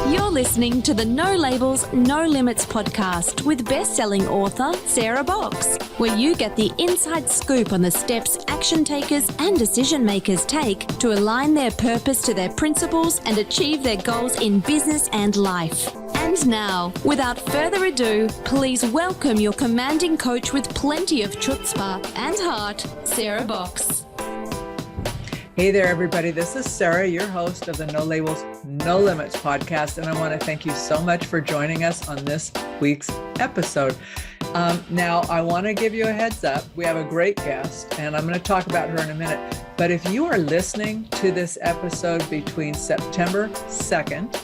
You're listening to the No Labels, No Limits podcast with best-selling author Sarah Box, where you get the inside scoop on the steps action takers and decision makers take to align their purpose to their principles and achieve their goals in business and life. And now, without further ado, please welcome your commanding coach with plenty of chutzpah and heart, Sarah Box. Hey there, everybody. This is Sarah, your host of the No Labels, No Limits podcast, and I want to thank you so much for joining us on this week's episode. Now, I want to give you a heads up. We have a great guest, and I'm going to talk about her in a minute. But if you are listening to this episode between September 2nd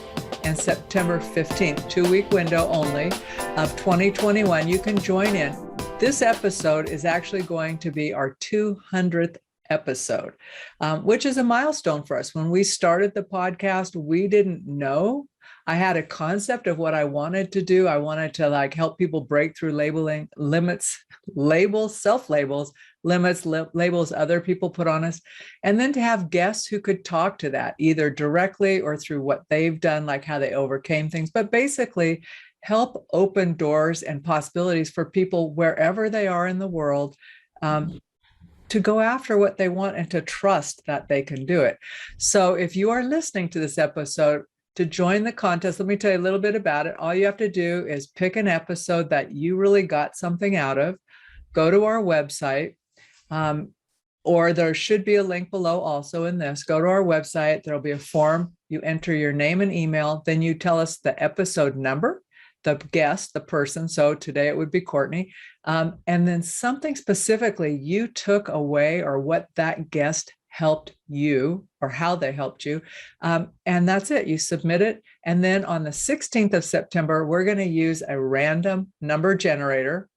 and September 15th, 2-week window only of 2021, you can join in. This episode is actually going to be our 200th episode, which is a milestone for us. When we started the podcast, we didn't know. I had a concept of what I wanted to do. I wanted to help people break through labeling limits, labels, self-labels, limits, labels other people put on us, and then to have guests who could talk to that either directly or through what they've done, like how they overcame things, but basically help open doors and possibilities for people wherever they are in the world, to go after what they want and to trust that they can do it. So if you are listening to this episode, to join the contest, let me tell you a little bit about it. All you have to do is pick an episode that you really got something out of, go to our website, or there should be a link below also in this. Go to our website, there'll be a form, you enter your name and email, then you tell us the episode number, the guest, the person. So today it would be Courtney. And then something specifically you took away or what that guest helped you or how they helped you. And that's it. You submit it. And then on the 16th of September, we're going to use a random number generator.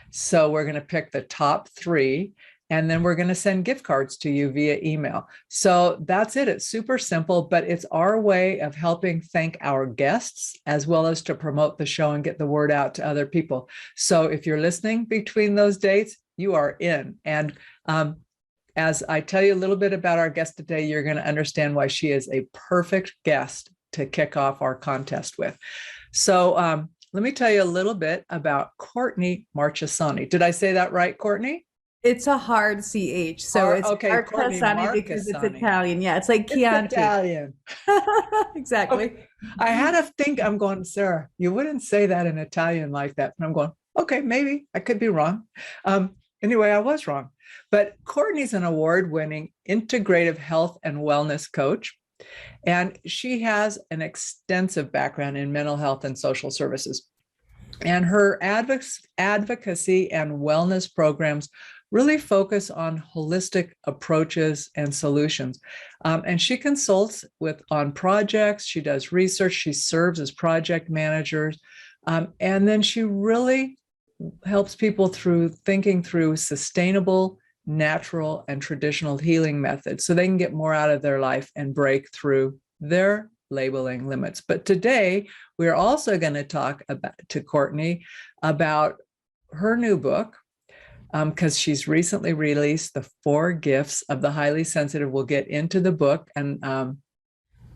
So we're going to pick the top 3. And then we're going to send gift cards to you via email. So that's it. It's super simple, but it's our way of helping thank our guests as well as to promote the show and get the word out to other people. So if you're listening between those dates, you are in. And as I tell you a little bit about our guest today, you're going to understand why she is a perfect guest to kick off our contest with. So let me tell you a little bit about Courtney Marchesani. Did I say that right, Courtney? It's a hard CH. So it's Marchesani because it's Italian. Yeah, it's like Chianti. Italian. Exactly. Okay. I had to think, I'm going, Sarah, you wouldn't say that in Italian like that. And I'm going, okay, maybe I could be wrong. Anyway, I was wrong. But Courtney's an award-winning integrative health and wellness coach. And she has an extensive background in mental health and social services. And her advocacy and wellness programs really focus on holistic approaches and solutions. And she consults on projects, she does research, she serves as project manager, and then she really helps people through thinking through sustainable, natural, and traditional healing methods so they can get more out of their life and break through their labeling limits. But today, we're also going to talk to Courtney about her new book, because she's recently released The 4 Gifts of the Highly Sensitive. We'll get into the book, and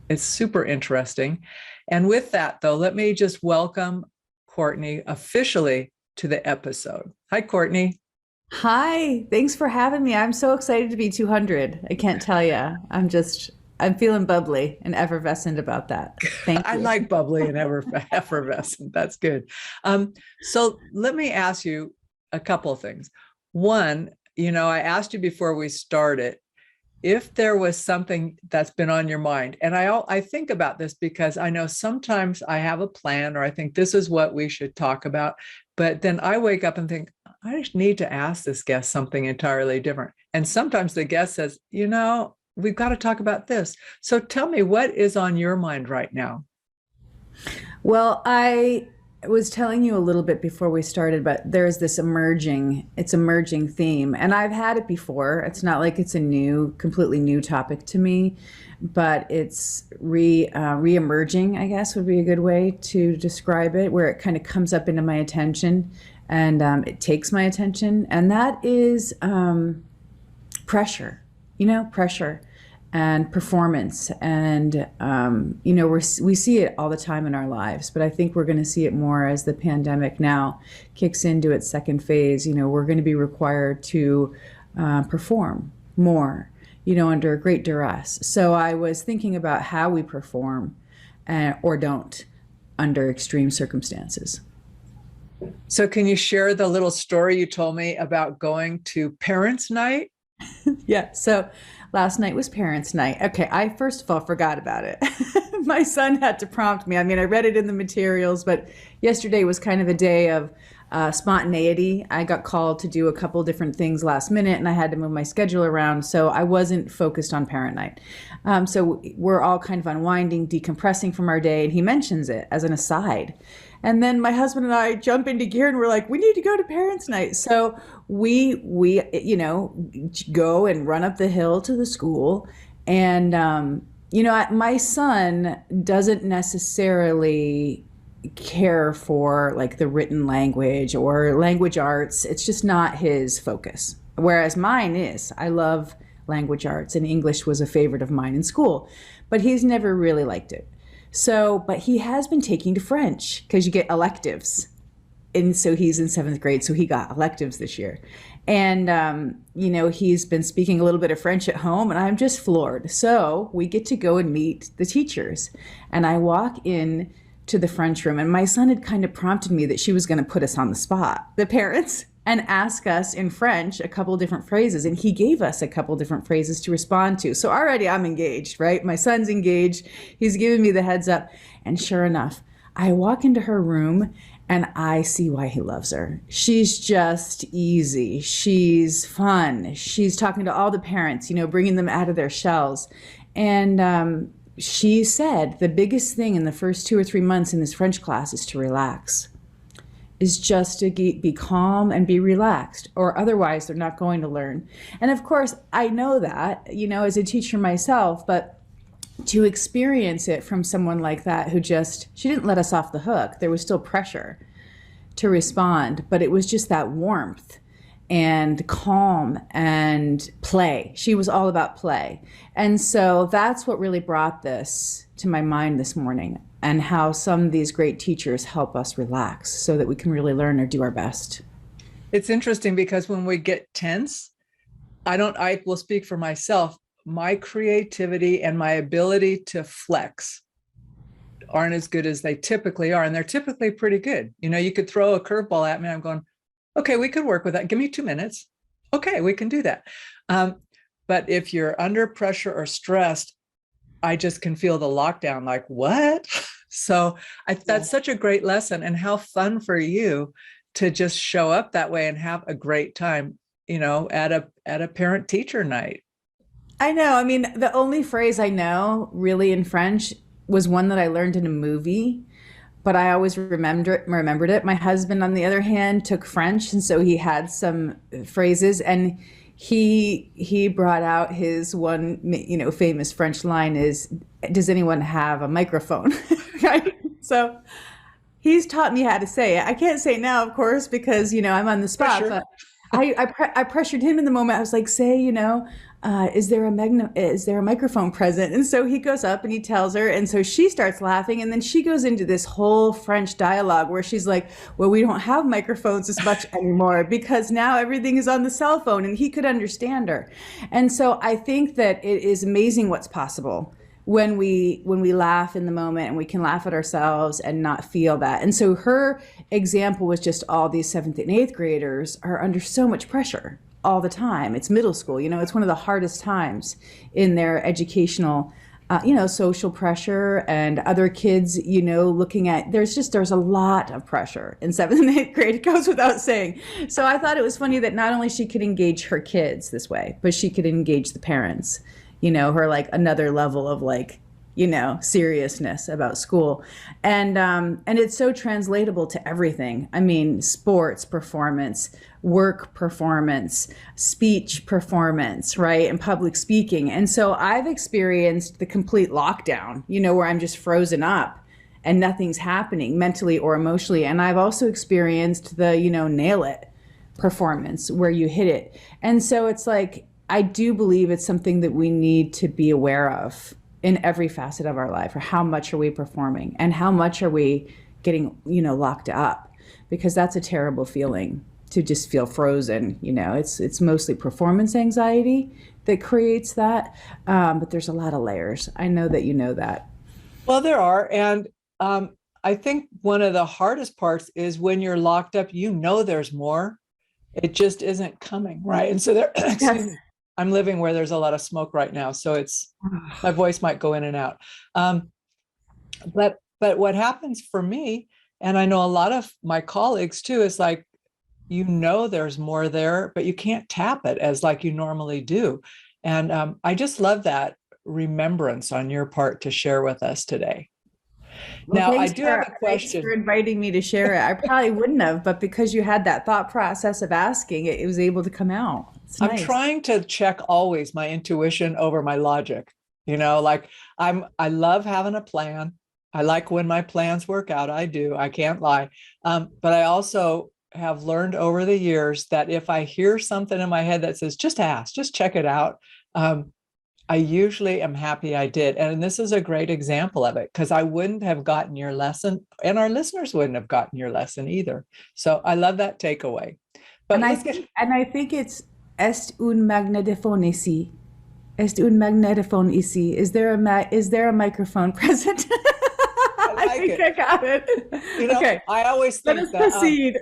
it's super interesting. And with that, though, let me just welcome Courtney officially to the episode. Hi, Courtney. Hi, thanks for having me. I'm so excited to be 200. I can't tell you. I'm feeling bubbly and effervescent about that. Thank you. I like bubbly and effervescent. That's good. So let me ask you a couple of things. One, I asked you before we started if there was something that's been on your mind. And I think about this because I know sometimes I have a plan or I think this is what we should talk about. But then I wake up and think, I just need to ask this guest something entirely different. And sometimes the guest says, we've got to talk about this. So tell me, what is on your mind right now? Well, I was telling you a little bit before we started, but there's this emerging theme, and I've had it before. It's not like it's a completely new topic to me, but it's re-emerging, I guess would be a good way to describe it, where it kind of comes up into my attention and it takes my attention, and that is pressure, pressure. and performance. And, we see it all the time in our lives, but I think we're going to see it more as the pandemic now kicks into its second phase. We're going to be required to perform more, under great duress. So I was thinking about how we perform or don't under extreme circumstances. So can you share the little story you told me about going to parents' night? Yeah. So last night was parents' night. Okay. I first of all forgot about it. My son had to prompt me. I mean, I read it in the materials, but yesterday was kind of a day of spontaneity. I got called to do a couple different things last minute and I had to move my schedule around. So I wasn't focused on parent night. So we're all kind of unwinding, decompressing from our day. And he mentions it as an aside. And then my husband and I jump into gear and we're like, we need to go to parents' night. So we go and run up the hill to the school. And, my son doesn't necessarily care for like the written language or language arts. It's just not his focus. Whereas mine is. I love language arts and English was a favorite of mine in school, but he's never really liked it. So, but he has been taking to French because you get electives. And so he's in 7th grade, so he got electives this year. And, he's been speaking a little bit of French at home and I'm just floored. So we get to go and meet the teachers. And I walk in to the French room and my son had kind of prompted me that she was going to put us on the spot, the parents, and ask us in French a couple different phrases. And he gave us a couple different phrases to respond to. So already I'm engaged, right? My son's engaged. He's giving me the heads up. And sure enough, I walk into her room and I see why he loves her. She's just easy. She's fun. She's talking to all the parents, bringing them out of their shells. And she said the biggest thing in the first 2 or 3 months in this French class is to relax. Is just to be calm and be relaxed, or otherwise they're not going to learn. And of course, I know that, as a teacher myself, but to experience it from someone like that who she didn't let us off the hook. There was still pressure to respond, but it was just that warmth and calm and play. She was all about play. And so that's what really brought this to my mind this morning, and how some of these great teachers help us relax so that we can really learn or do our best. It's interesting because when we get tense, I will speak for myself, my creativity and my ability to flex aren't as good as they typically are. And they're typically pretty good. You could throw a curveball at me. I'm going, okay, we could work with that. Give me 2 minutes. Okay, we can do that. But if you're under pressure or stressed, I just can feel the lockdown, like, what? So that's such a great lesson, and how fun for you to just show up that way and have a great time, at a parent teacher night. I know. I mean, the only phrase I know really in French was one that I learned in a movie, but I always remembered it. My husband, on the other hand, took French, and so he had some phrases, and he brought out his one, famous French line is, "Does anyone have a microphone?" Right? So he's taught me how to say it. I can't say it now, of course, because, I'm on the spot, Pressure. but I pressured him in the moment. I was like, say, is there a microphone present? And so he goes up and he tells her, and so she starts laughing, and then she goes into this whole French dialogue where she's like, well, we don't have microphones as much anymore because now everything is on the cell phone, and he could understand her. And so I think that it is amazing what's possible when we laugh in the moment, and we can laugh at ourselves and not feel that. And so her example was just all these 7th and 8th graders are under so much pressure all the time. It's middle school, it's one of the hardest times in their educational, social pressure, and other kids, looking at, there's a lot of pressure in 7th and 8th grade. It goes without saying. So I thought it was funny that not only she could engage her kids this way, but she could engage the parents, her like another level of like, seriousness about school. And it's so translatable to everything. I mean, sports performance, work performance, speech performance, right? And public speaking. And so I've experienced the complete lockdown, where I'm just frozen up and nothing's happening mentally or emotionally. And I've also experienced the, nail it performance where you hit it. And so it's like, I do believe it's something that we need to be aware of in every facet of our life. Or how much are we performing, and how much are we getting, locked up? Because that's a terrible feeling, to just feel frozen. It's mostly performance anxiety that creates that. But there's a lot of layers. I know that you know that. Well, there are. And I think one of the hardest parts is when you're locked up, there's more. It just isn't coming, right? And so excuse me, I'm living where there's a lot of smoke right now, so my voice might go in and out. But what happens for me, and I know a lot of my colleagues too, is like, there's more there, but you can't tap it as like you normally do. And I just love that remembrance on your part to share with us today. Well, now, I do have a question. Thanks for inviting me to share it. I probably wouldn't have, but because you had that thought process of asking, it was able to come out. It's I'm nice. trying to check always my intuition over my logic. Like I love having a plan. I like when my plans work out. I do. I can't lie. But I also have learned over the years that if I hear something in my head that says, just ask, just check it out, I usually am happy I did. And this is a great example of it, because I wouldn't have gotten your lesson, and our listeners wouldn't have gotten your lesson either. So I love that takeaway. But I think it's est un magnetophone ici. Est un magnetophone ici. Is there a microphone present? I think I got it. Okay. I always think Let us proceed.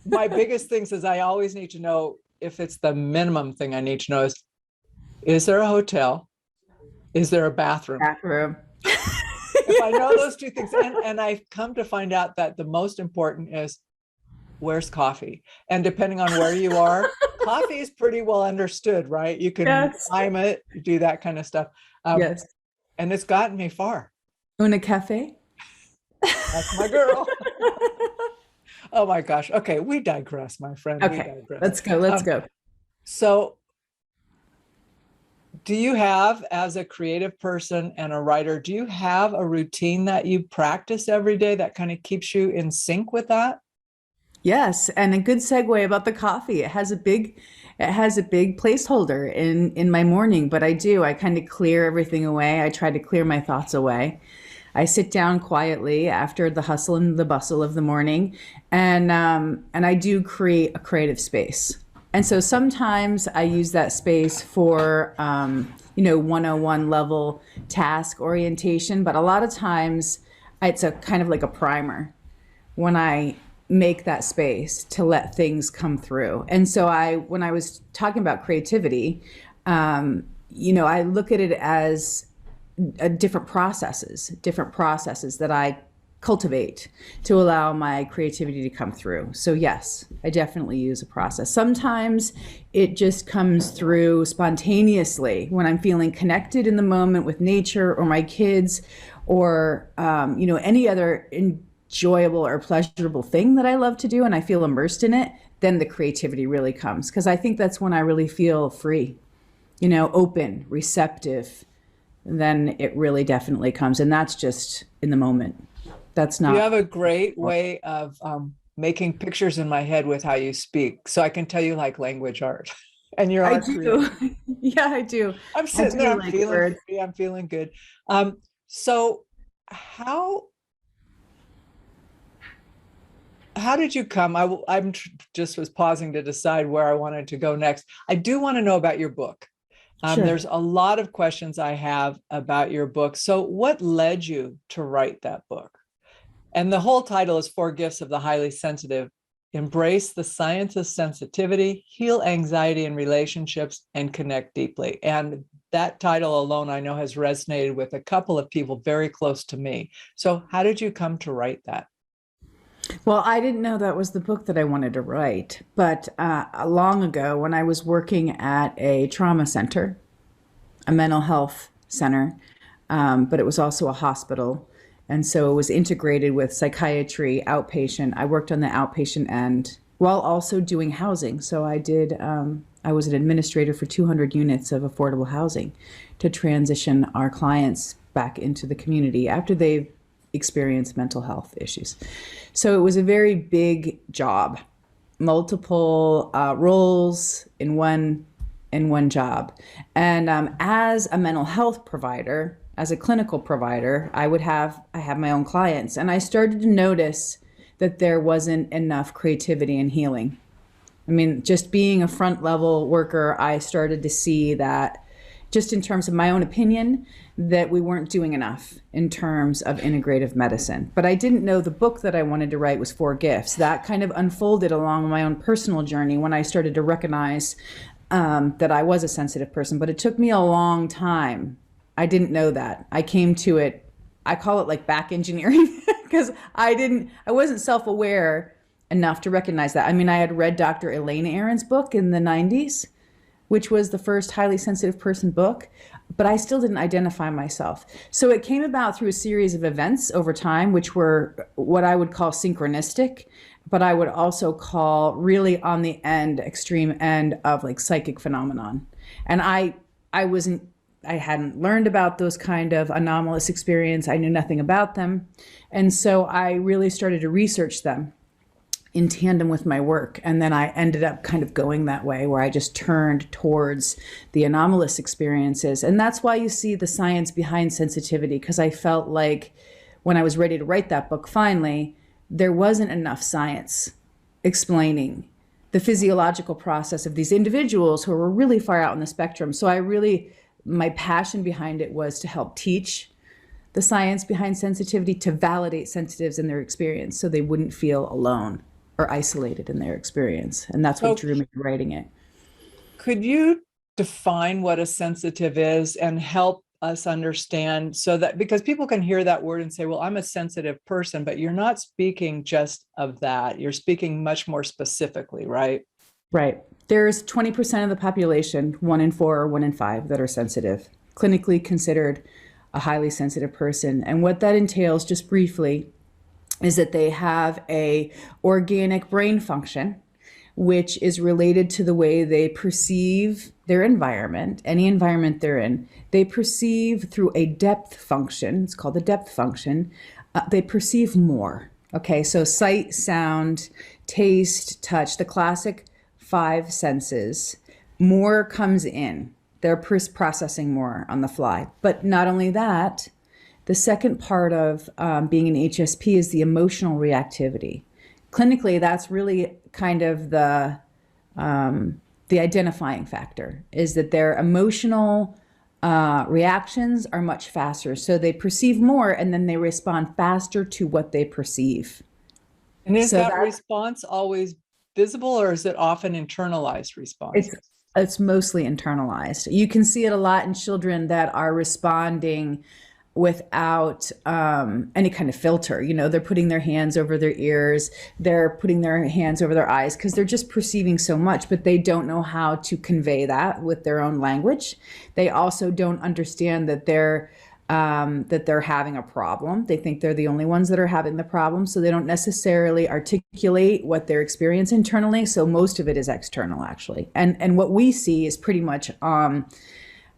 My biggest things is I always need to know, if it's the minimum thing I need to know, is there a hotel? Is there a bathroom? If I know those two things, and I've come to find out that the most important is, where's coffee? And depending on where you are, coffee is pretty well understood, right? You can time it, do that kind of stuff. Yes. And it's gotten me far. Una cafe? That's my girl. Oh my gosh. Okay, we digress, my friend. Okay, let's go. So do you have, as a creative person and a writer, do you have a routine that you practice every day that kind of keeps you in sync with that? Yes, and a good segue about the coffee. It has a big placeholder in my morning, but I kind of clear everything away. I try to clear my thoughts away. I sit down quietly after the hustle and the bustle of the morning, and I do create a creative space. And so sometimes I use that space for 101 level task orientation, but a lot of times it's a kind of like a primer when I make that space to let things come through. And so when I was talking about creativity, I look at it as different processes that I cultivate to allow my creativity to come through. So yes, I definitely use a process. Sometimes it just comes through spontaneously when I'm feeling connected in the moment with nature or my kids, or any other enjoyable or pleasurable thing that I love to do and I feel immersed in it. Then the creativity really comes, because I think that's when I really feel free, open, receptive. Then it really definitely comes, and that's just in the moment. That's not. You have a great way of making pictures in my head with how you speak, so I can tell you like language art. And you're like, yeah, I do. I'm sitting there, I'm feeling free, I'm feeling good. So how did you come? I'm just was pausing to decide where I wanted to go next. I do want to know about your book. Sure. There's a lot of questions I have about your book. So what led you to write that book? And the whole title is 4 Gifts of the Highly Sensitive: Embrace the Science of Sensitivity, Heal Anxiety in Relationships, and Connect Deeply. And that title alone, I know, has resonated with a couple of people very close to me. So how did you come to write that? Well, I didn't know that was the book that I wanted to write, but long ago when I was working at a trauma center, a mental health center, but it was also a hospital. And so it was integrated with psychiatry, outpatient. I worked on the outpatient end while also doing housing. So I was an administrator for 200 units of affordable housing to transition our clients back into the community after they've experienced mental health issues. So it was a very big job, multiple roles in one in one job. And as a mental health provider, as a clinical provider, I have my own clients, and I started to notice that there wasn't enough creativity and healing. I mean, just being a front level worker, I started to see that, just in terms of my own opinion, that we weren't doing enough in terms of integrative medicine. But I didn't know the book that I wanted to write was Four Gifts. That kind of unfolded along my own personal journey when I started to recognize that I was a sensitive person. But it took me a long time. I didn't know that. I came to it, I call it like back engineering, because I wasn't self-aware enough to recognize that. I mean, I had read Dr. Elaine Aron's book in the 90s, which was the first highly sensitive person book, but I still didn't identify myself. So it came about through a series of events over time, which were what I would call synchronistic, but I would also call really on the extreme end of like psychic phenomenon. And I hadn't learned about those kind of anomalous experience. I knew nothing about them. And so I really started to research them in tandem with my work. And then I ended up kind of going that way, where I just turned towards the anomalous experiences. And that's why you see the science behind sensitivity, because I felt like when I was ready to write that book, finally, there wasn't enough science explaining the physiological process of these individuals who were really far out on the spectrum. So my passion behind it was to help teach the science behind sensitivity, to validate sensitives in their experience so they wouldn't feel alone or isolated in their experience. And that's what drew me to writing it. Could you define what a sensitive is and help us understand, so that, because people can hear that word and say, well, I'm a sensitive person, but you're not speaking just of that. You're speaking much more specifically, right? Right. There's 20% of the population, 1 in 4 or 1 in 5, that are sensitive, clinically considered a highly sensitive person. And what that entails, just briefly, is that they have a organic brain function, which is related to the way they perceive their environment, any environment they're in. They perceive through a depth function. It's called the depth function. They perceive more. Okay, so sight, sound, taste, touch, the classic 5 senses. More comes in. They're processing more on the fly. But not only that, the second part of being an HSP is the emotional reactivity. Clinically, that's really kind of the identifying factor, is that their emotional reactions are much faster. So they perceive more, and then they respond faster to what they perceive. And is that response always visible, or is it often internalized response? It's mostly internalized. You can see it a lot in children that are responding without any kind of filter. You know, they're putting their hands over their ears, they're putting their hands over their eyes, because they're just perceiving so much, but they don't know how to convey that with their own language. They also don't understand that they're having a problem. They think they're the only ones that are having the problem, so they don't necessarily articulate what they're experiencing internally. So most of it is external, actually. And what we see is pretty much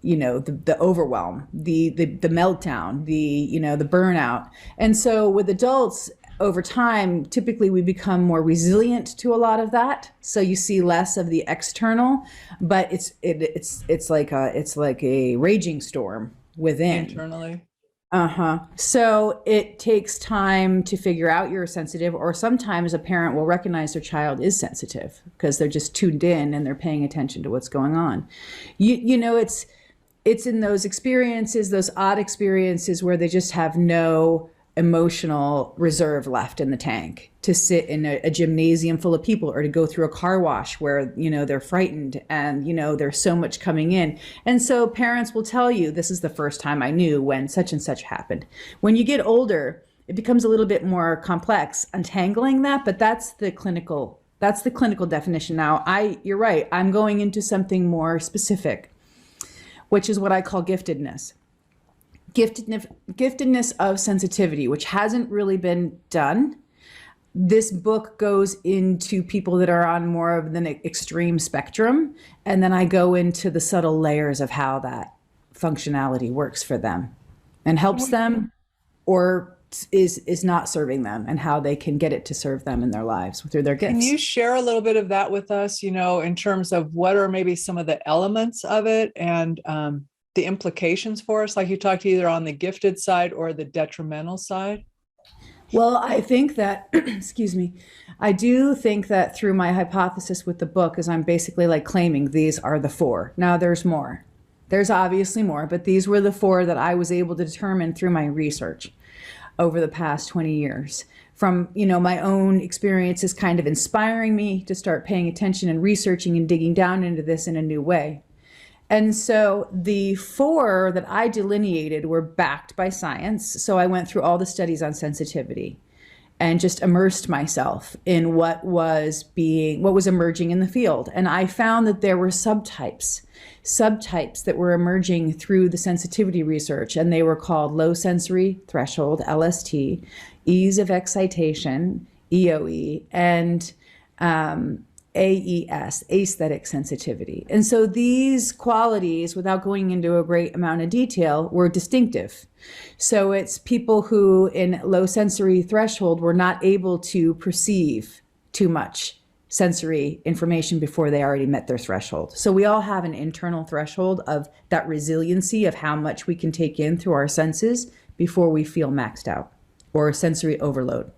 the overwhelm, the meltdown, the burnout. And so with adults, over time, typically we become more resilient to a lot of that. So you see less of the external, but it's like a raging storm within. Internally. So it takes time to figure out you're sensitive, or sometimes a parent will recognize their child is sensitive because they're just tuned in and they're paying attention to what's going on. It's in those experiences, those odd experiences, where they just have no emotional reserve left in the tank to sit in a gymnasium full of people, or to go through a car wash where, they're frightened and, there's so much coming in. And so parents will tell you, this is the first time I knew when such and such happened. When you get older, it becomes a little bit more complex untangling that, but that's the clinical definition. Now, you're right, I'm going into something more specific, which is what I call giftedness. Giftedness of sensitivity, which hasn't really been done. This book goes into people that are on more of the extreme spectrum, and then I go into the subtle layers of how that functionality works for them and helps them or is not serving them, and how they can get it to serve them in their lives through their gifts. Can you share a little bit of that with us, in terms of what are maybe some of the elements of it and the implications for us? Like you talked either on the gifted side or the detrimental side. Well, I think that, excuse me, I do think that through my hypothesis with the book is I'm basically like claiming these are the 4. Now there's more. There's obviously more, but these were the 4 that I was able to determine through my research over the past 20 years. From, my own experiences kind of inspiring me to start paying attention and researching and digging down into this in a new way. And so the 4 that I delineated were backed by science. So I went through all the studies on sensitivity and just immersed myself in what was emerging in the field. And I found that there were subtypes that were emerging through the sensitivity research, and they were called low sensory threshold, LST, ease of excitation, EOE, and AES, aesthetic sensitivity. And so these qualities, without going into a great amount of detail, were distinctive. So it's people who in low sensory threshold were not able to perceive too much sensory information before they already met their threshold. So we all have an internal threshold of that resiliency of how much we can take in through our senses before we feel maxed out or sensory overload.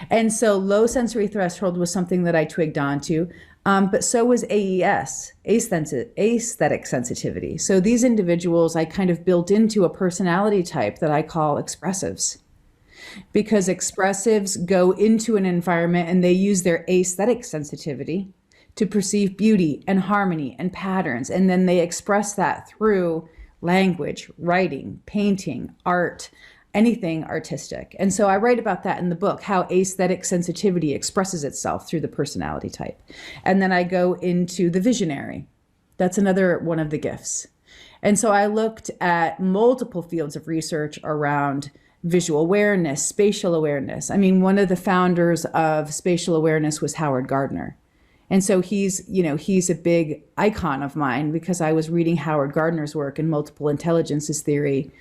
And so low sensory threshold was something that I twigged onto, but so was AES, aesthetic sensitivity. So these individuals I kind of built into a personality type that I call expressives, because expressives go into an environment and they use their aesthetic sensitivity to perceive beauty and harmony and patterns. And then they express that through language, writing, painting, art, anything artistic. And so I write about that in the book, how aesthetic sensitivity expresses itself through the personality type. And then I go into the visionary. That's another one of the gifts. And so I looked at multiple fields of research around visual awareness, spatial awareness. I mean, one of the founders of spatial awareness was Howard Gardner. And so he's a big icon of mine because I was reading Howard Gardner's work in multiple intelligences theory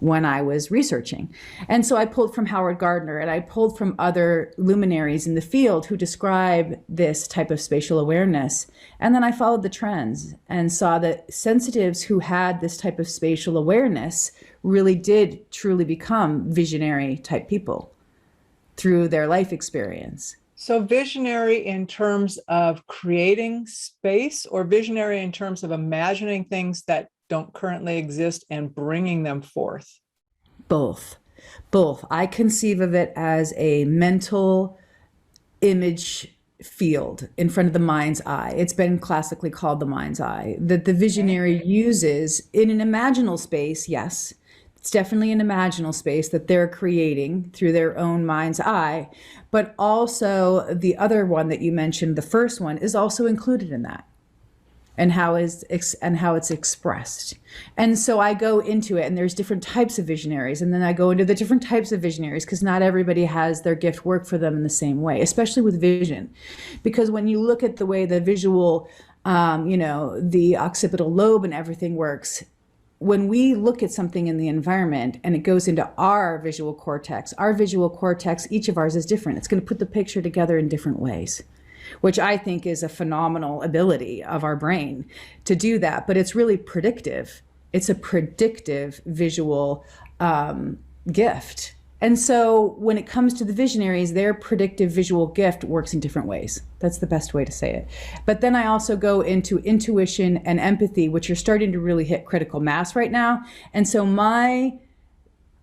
when I was researching. And so I pulled from Howard Gardner, and I pulled from other luminaries in the field who describe this type of spatial awareness. And then I followed the trends and saw that sensitives who had this type of spatial awareness really did truly become visionary type people through their life experience. So visionary in terms of creating space, or visionary in terms of imagining things that don't currently exist and bringing them forth? Both. I conceive of it as a mental image field in front of the mind's eye. It's been classically called the mind's eye, that the visionary uses in an imaginal space. Yes, it's definitely an imaginal space that they're creating through their own mind's eye. But also the other one that you mentioned, the first one, is also included in that. And how it's expressed. And so I go into it, and there's different types of visionaries. And then I go into the different types of visionaries, because not everybody has their gift work for them in the same way, especially with vision. Because when you look at the way the visual, the occipital lobe and everything works, when we look at something in the environment and it goes into our visual cortex, each of ours is different. It's going to put the picture together in different ways, which I think is a phenomenal ability of our brain to do that. But it's really predictive. It's a predictive visual gift. And so when it comes to the visionaries, their predictive visual gift works in different ways. That's the best way to say it. But then I also go into intuition and empathy, which are starting to really hit critical mass right now. And so my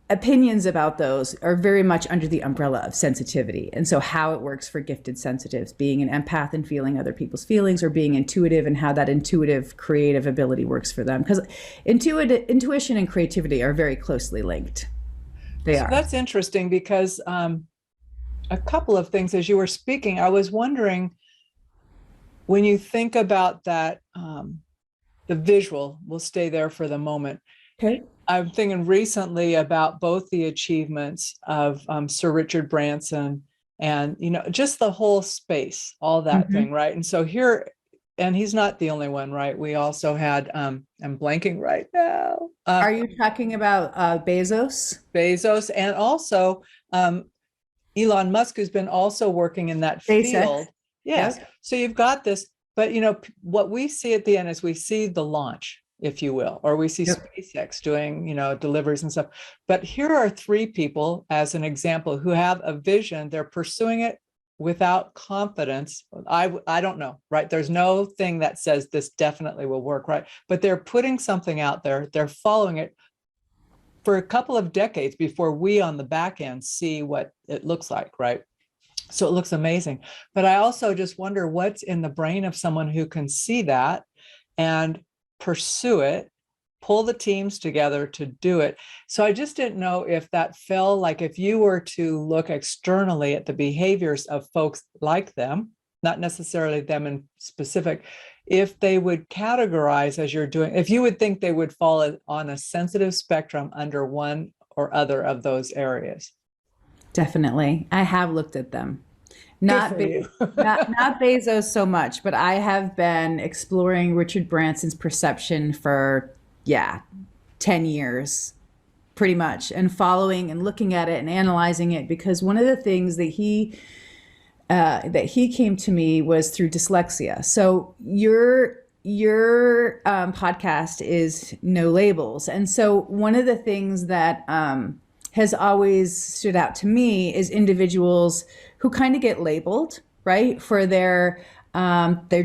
opinions about those are very much under the umbrella of sensitivity. And so how it works for gifted sensitives, being an empath and feeling other people's feelings, or being intuitive, and how that intuitive creative ability works for them. Because intuition and creativity are very closely linked. They are. That's interesting, because a couple of things as you were speaking, I was wondering, when you think about that, the visual, we'll stay there for the moment. Okay. I'm thinking recently about both the achievements of Sir Richard Branson and, just the whole space, all that thing, right? And so here, and he's not the only one, right? We also had, I'm blanking right now. Are you talking about Bezos? Bezos, and also Elon Musk, who's been also working in that field. Yes. Yep. So you've got this, but what we see at the end is we see the launch, if you will, or we see SpaceX doing, deliveries and stuff. But here are three people, as an example, who have a vision. They're pursuing it without confidence. I don't know, right? There's no thing that says this definitely will work, right? But they're putting something out there. They're following it for a couple of decades before we on the back end see what it looks like, right? So it looks amazing. But I also just wonder what's in the brain of someone who can see that and pursue it, pull the teams together to do it. So I just didn't know if that fell, like if you were to look externally at the behaviors of folks like them, not necessarily them in specific, if they would categorize as you're doing, if you would think they would fall on a sensitive spectrum under one or other of those areas. Definitely. I have looked at them. Not Bezos so much, but I have been exploring Richard Branson's perception for 10 years pretty much, and following and looking at it and analyzing it, because one of the things that he came to me was through dyslexia. So your podcast is No Labels, and so one of the things that has always stood out to me is individuals who kind of get labeled, right, for their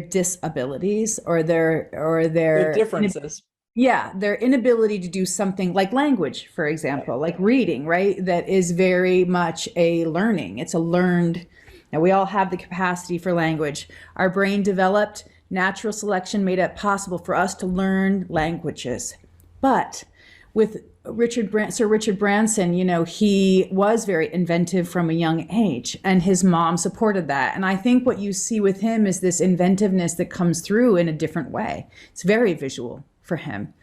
disabilities or their differences. Their inability to do something like language, for example, like reading, right? That is very much a learning. It's a learned. Now, we all have the capacity for language. Our brain developed, natural selection made it possible for us to learn languages. But with Sir Richard Branson, he was very inventive from a young age, and his mom supported that. And I think what you see with him is this inventiveness that comes through in a different way. It's very visual for him.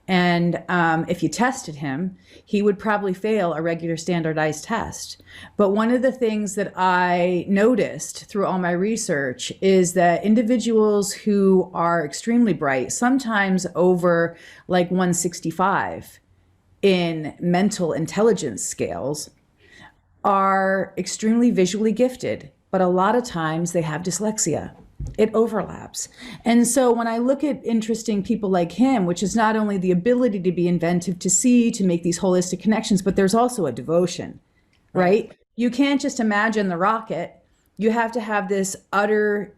And if you tested him, he would probably fail a regular standardized test. But one of the things that I noticed through all my research is that individuals who are extremely bright, sometimes over like 165 in mental intelligence scales, are extremely visually gifted, but a lot of times they have dyslexia. It overlaps. And so when I look at interesting people like him, which is not only the ability to be inventive, to see, to make these holistic connections, but there's also a devotion, right? You can't just imagine the rocket. You have to have this utter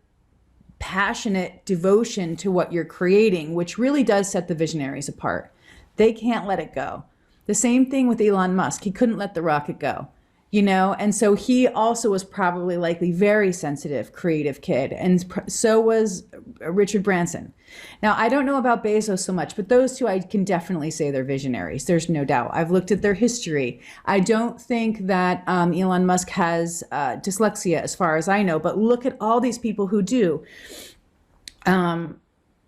passionate devotion to what you're creating, which really does set the visionaries apart. They can't let it go. The same thing with Elon Musk. He couldn't let the rocket go. And so he also was probably likely very sensitive, creative kid. And so was Richard Branson. Now, I don't know about Bezos so much, but those two, I can definitely say they're visionaries. There's no doubt. I've looked at their history. I don't think that Elon Musk has dyslexia as far as I know, but look at all these people who do, from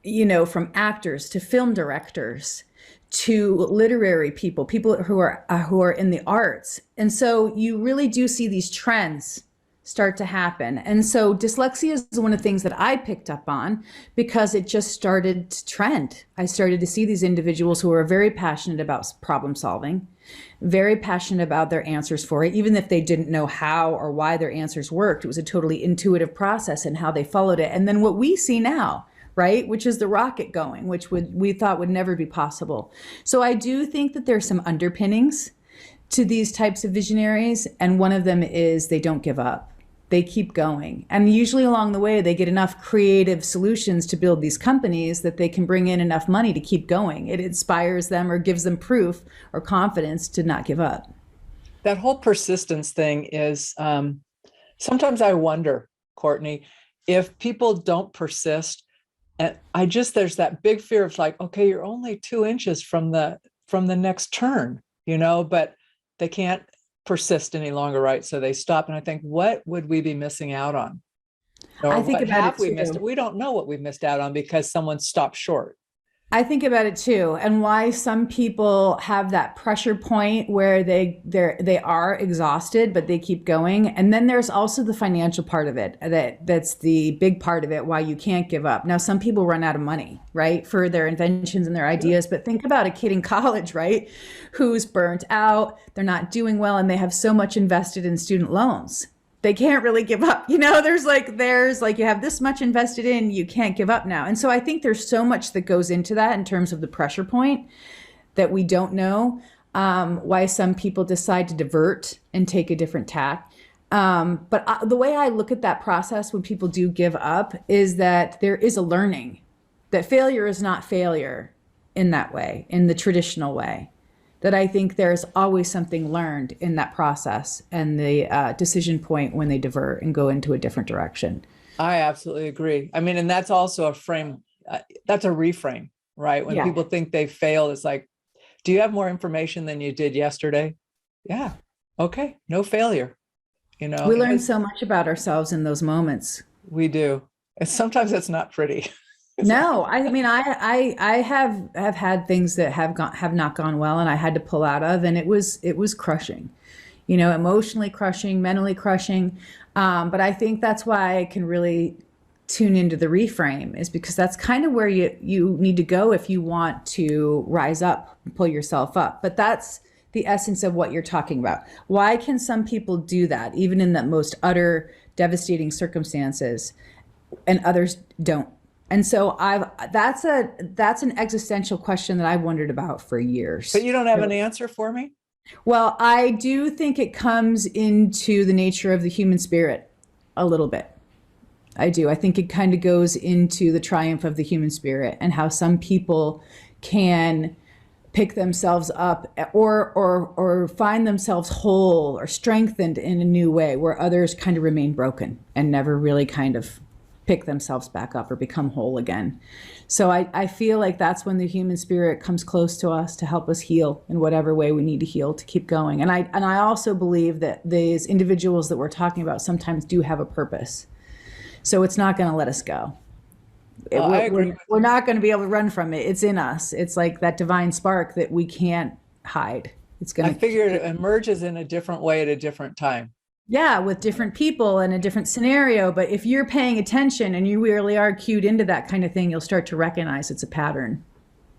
actors to film directors, to literary people who are in the arts. And so you really do see these trends start to happen. And so dyslexia is one of the things that I picked up on because it just started to trend. I started to see these individuals who are very passionate about problem solving, very passionate about their answers for it, even if they didn't know how or why their answers worked. It was a totally intuitive process and how they followed it. And then what we see now, right, which is the rocket going, which we thought would never be possible. So I do think that there's some underpinnings to these types of visionaries, and one of them is they don't give up. They keep going. And usually along the way, they get enough creative solutions to build these companies that they can bring in enough money to keep going. It inspires them or gives them proof or confidence to not give up. That whole persistence thing is, sometimes I wonder, Courtney, if people don't persist. And there's that big fear of like, okay, you're only 2 inches from the next turn, but they can't persist any longer, right? So they stop. And I think, what would we be missing out on? Or I think what about have it we too. missed? We don't know what we've missed out on because someone stopped short. I think about it too, and why some people have that pressure point where they are exhausted, but they keep going. And then there's also the financial part of it that's the big part of it, why you can't give up. Now, some people run out of money, right, for their inventions and their ideas. But think about a kid in college, right, who's burnt out, they're not doing well, and they have so much invested in student loans. They can't really give up. There's like you have this much invested in, you can't give up now. And so I think there's so much that goes into that in terms of the pressure point that we don't know, why some people decide to divert and take a different tack. But the way I look at that process when people do give up is that there is a learning, that failure is not failure in that way, in the traditional way. That I think there's always something learned in that process and the decision point when they divert and go into a different direction. I absolutely agree. I mean, and that's also a frame, that's a reframe, right? When people think they failed, it's like, do you have more information than you did yesterday? Yeah. Okay. No failure. We learn so much about ourselves in those moments. We do. And sometimes it's not pretty. No, I mean, I have had things that have not gone well, and I had to pull out of, and it was crushing, emotionally crushing, mentally crushing. But I think that's why I can really tune into the reframe, is because that's kind of where you need to go if you want to rise up and pull yourself up. But that's the essence of what you're talking about. Why can some people do that, even in the most utter devastating circumstances, and others don't? And so that's an existential question that I've wondered about for years. But you don't have an answer for me? Well, I do think it comes into the nature of the human spirit a little bit. I do. I think it kind of goes into the triumph of the human spirit and how some people can pick themselves up or find themselves whole or strengthened in a new way, where others kind of remain broken and never really kind of pick themselves back up or become whole again. So I feel like that's when the human spirit comes close to us to help us heal in whatever way we need to heal to keep going. And I also believe that these individuals that we're talking about sometimes do have a purpose. So it's not going to let us go. I agree. We're not going to be able to run from it. It's in us. It's like that divine spark that we can't hide. I figured it emerges in a different way at a different time. Yeah, with different people and a different scenario. But if you're paying attention and you really are cued into that kind of thing, you'll start to recognize it's a pattern.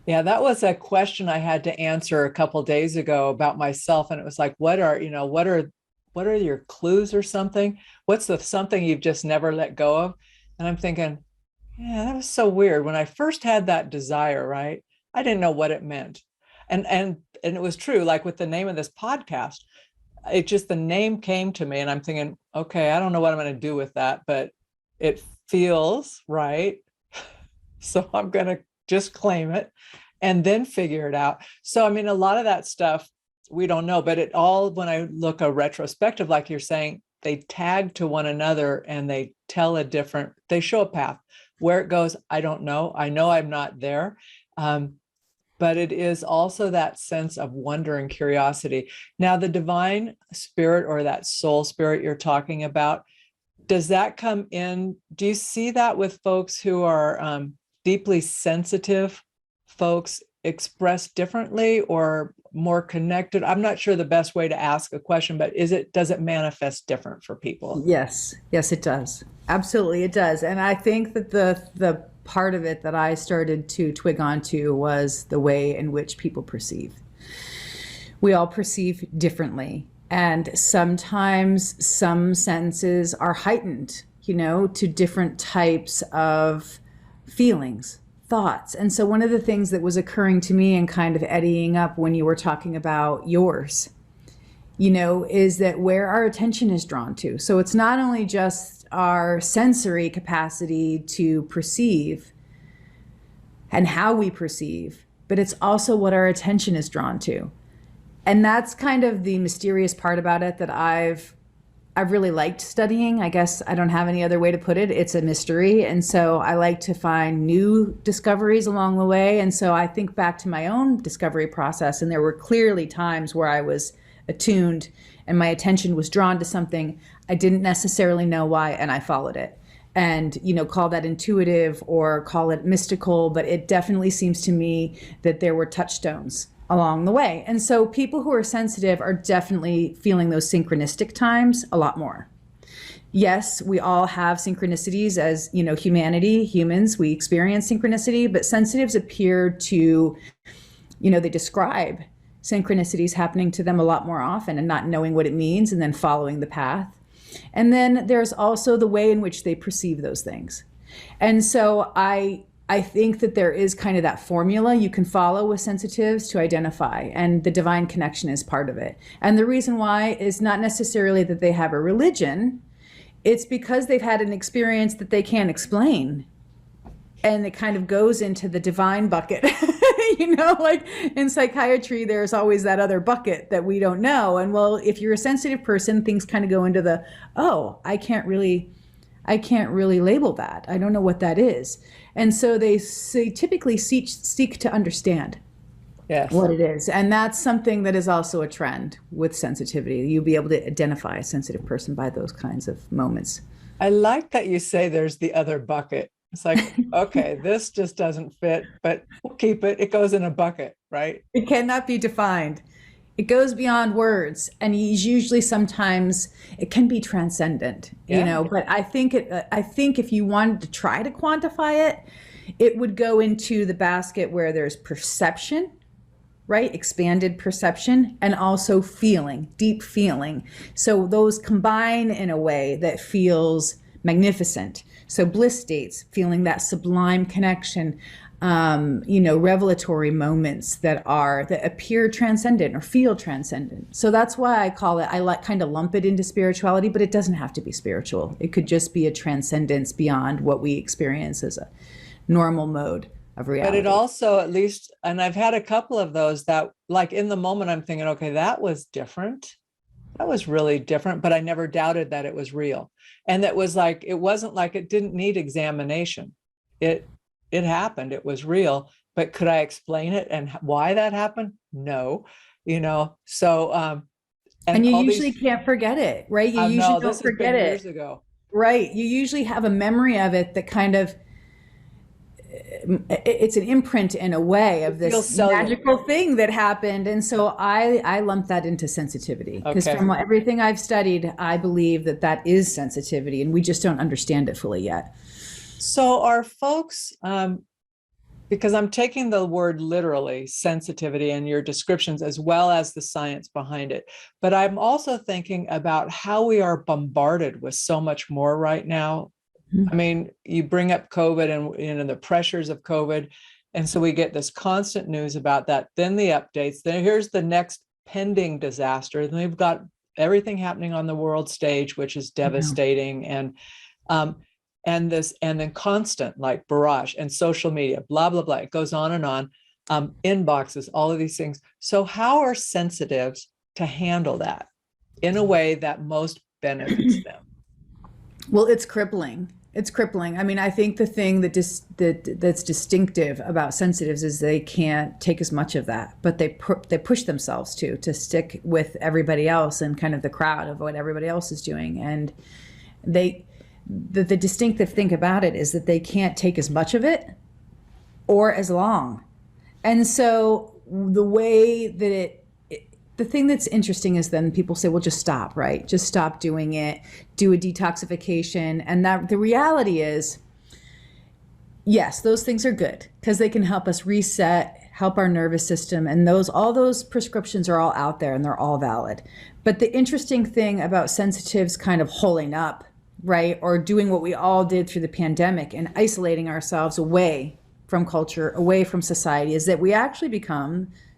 Yeah, that was a question I had to answer a couple of days ago about myself. And it was like, what are your clues or something? What's the something you've just never let go of? And I'm thinking, yeah, that was so weird. When I first had that desire, right, I didn't know what it meant. And it was true, like with the name of this podcast. It just, the name came to me and I'm thinking, okay, I don't know what I'm going to do with that, but it feels right. So I'm going to just claim it and then figure it out. So, I mean, a lot of that stuff we don't know, but it all, when I look a retrospective, like you're saying, they tag to one another and they they show a path. Where it goes, I don't know. I know I'm not there. But it is also that sense of wonder and curiosity. Now, the divine spirit or that soul spirit you're talking about, does that come in? Do you see that with folks who are deeply sensitive folks expressed differently or more connected? I'm not sure the best way to ask a question, but does it manifest different for people? Yes, it does. Absolutely, it does. And I think that the part of it that I started to twig onto was the way in which people perceive. We all perceive differently. And sometimes some senses are heightened, to different types of feelings, thoughts. And so one of the things that was occurring to me and kind of eddying up when you were talking about yours, is that where our attention is drawn to. So it's not only just our sensory capacity to perceive and how we perceive, but it's also what our attention is drawn to. And that's kind of the mysterious part about it that I've really liked studying. I guess I don't have any other way to put it. It's a mystery. And so I like to find new discoveries along the way. And so I think back to my own discovery process, and there were clearly times where I was attuned and my attention was drawn to something I didn't necessarily know why, and I followed it. and, call that intuitive or call it mystical, but it definitely seems to me that there were touchstones along the way. And so people who are sensitive are definitely feeling those synchronistic times a lot more. Yes, we all have synchronicities as, humans, we experience synchronicity, but sensitives appear to, they describe synchronicities happening to them a lot more often and not knowing what it means and then following the path. And then there's also the way in which they perceive those things. And so I think that there is kind of that formula you can follow with sensitives to identify, and the divine connection is part of it. And the reason why is not necessarily that they have a religion. It's because they've had an experience that they can't explain. And it kind of goes into the divine bucket. Like in psychiatry, there's always that other bucket that we don't know. And well, if you're a sensitive person, things kind of go into the, I can't really label that. I don't know what that is. And so they typically seek to understand what it is. And that's something that is also a trend with sensitivity. You'll be able to identify a sensitive person by those kinds of moments. I like that you say there's the other bucket. It's like, okay, this just doesn't fit, but we'll keep it. It goes in a bucket, right? It cannot be defined. It goes beyond words. And usually sometimes it can be transcendent, but I think if you wanted to try to quantify it, it would go into the basket where there's perception, right? Expanded perception, and also feeling, deep feeling. So those combine in a way that feels magnificent. So bliss states, feeling that sublime connection, revelatory moments that appear transcendent or feel transcendent. So that's why I kind of lump it into spirituality, but it doesn't have to be spiritual. It could just be a transcendence beyond what we experience as a normal mode of reality. But it also, at least, and I've had a couple of those that, like, in the moment I'm thinking, okay, that was different. That was really different, but I never doubted that it was real. And that was like, it wasn't like it didn't need examination. It happened, it was real, but could I explain it and why that happened? No, so, and you usually can't forget it, right? You usually don't forget it. Years ago. Right. You usually have a memory of it that kind of, it's an imprint in a way of this magical thing that happened. And so I lump that into sensitivity, because from everything I've studied, I believe that is sensitivity, and we just don't understand it fully yet. So are folks, because I'm taking the word literally, sensitivity, and your descriptions as well as the science behind it, but I'm also thinking about how we are bombarded with so much more right now. I mean, you bring up COVID and the pressures of COVID. And so we get this constant news about that. Then the updates, then here's the next pending disaster. Then we've got everything happening on the world stage, which is devastating. And then constant, like barrage and social media, blah, blah, blah. It goes on and on. Inboxes, all of these things. So how are sensitives to handle that in a way that most benefits them? Well, it's crippling. It's crippling. I mean, I think the thing that's distinctive about sensitives is they can't take as much of that, but they push themselves to stick with everybody else and kind of the crowd of what everybody else is doing. And the distinctive thing about it is that they can't take as much of it or as long. And so the way that the thing that's interesting is then people say, well, just stop, right? Just stop doing it, do a detoxification. And that the reality is, yes, those things are good because they can help us reset, help our nervous system. And all those prescriptions are all out there and they're all valid. But the interesting thing about sensitives kind of holding up, right? Or doing what we all did through the pandemic and isolating ourselves away from culture, away from society, is that we actually